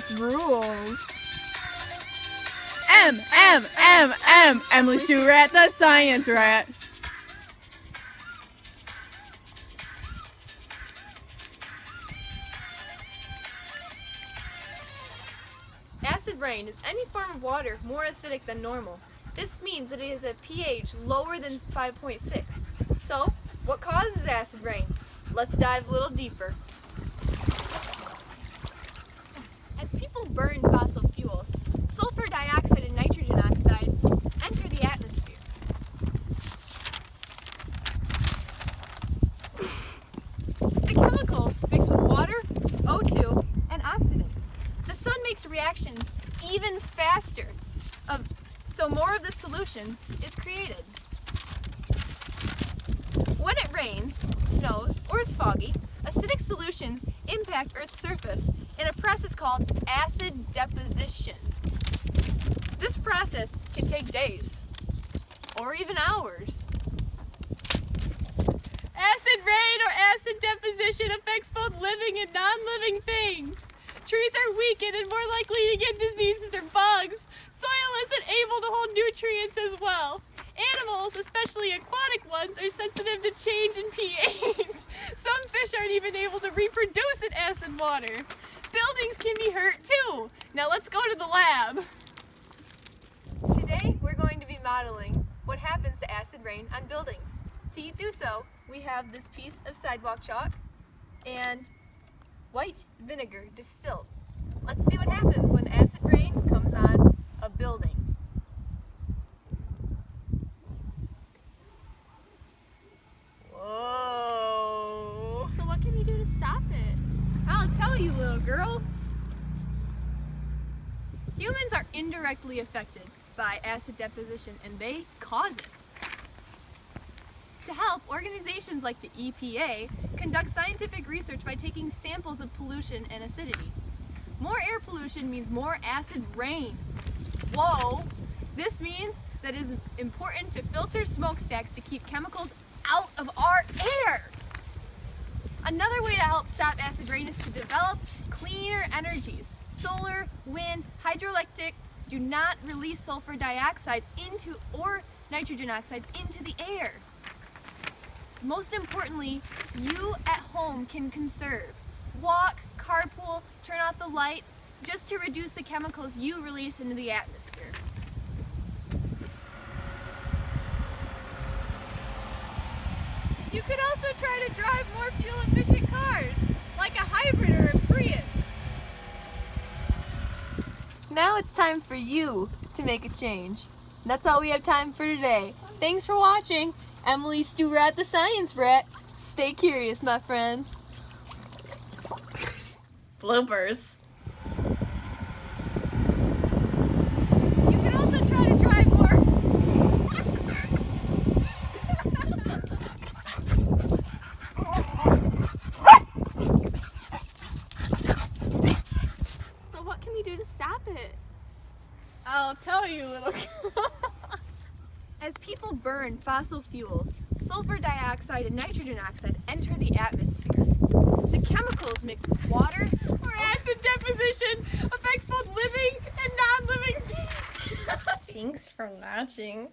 physics rules. M. Emily Stewrat, the science rat. Acid rain is any form of water more acidic than normal. This means that it has a pH lower than 5.6. So, what causes acid rain? Let's dive a little deeper. As people burn fossil fuels, sulfur dioxide and nitrogen oxide enter the atmosphere. The chemicals mix with water, O2, and oxidants. The sun makes reactions even faster, so more of the solution is created. When it rains, snows, or is foggy, acidic solutions impact Earth's surface in a process called acid deposition. This process can take days, or even hours. Acid rain or acid deposition affects both living and non-living things. Trees are weakened and more likely to get diseases or bugs. Soil isn't able to hold nutrients as well. Animals, especially aquatic ones, are sensitive to change in pH. Some fish aren't even able to reproduce in acid water. Buildings can be hurt too. Now let's go to the lab. Today we're going to be modeling what happens to acid rain on buildings. To do so, we have this piece of sidewalk chalk and white vinegar distilled. Let's see what happens when acid rain comes on a building. Whoa! So what can we do to stop it? I'll tell you, little girl. Humans are indirectly affected by acid deposition and they cause it. To help, organizations like the EPA conduct scientific research by taking samples of pollution and acidity. More air pollution means more acid rain. Whoa! This means that it is important to filter smokestacks to keep chemicals out of our air. Another way to help stop acid rain is to develop cleaner energies. Solar, wind, hydroelectric do not release sulfur dioxide or nitrogen oxide into the air. Most importantly, you at home can conserve. Walk, carpool, turn off the lights, just to reduce the chemicals you release into the atmosphere. You could also try to drive more fuel-efficient cars, like a hybrid or a Prius. Now it's time for you to make a change. That's all we have time for today. Thanks for watching. Emily Stewrat, the science rat. Stay curious, my friends. Bloopers. You can also try to drive more. So what can we do to stop it? I'll tell you, little girl. As people burn fossil fuels, sulfur dioxide and nitrogen oxide enter the atmosphere. The chemicals mixed with water or acid deposition affects both living and non-living things. Thanks for watching.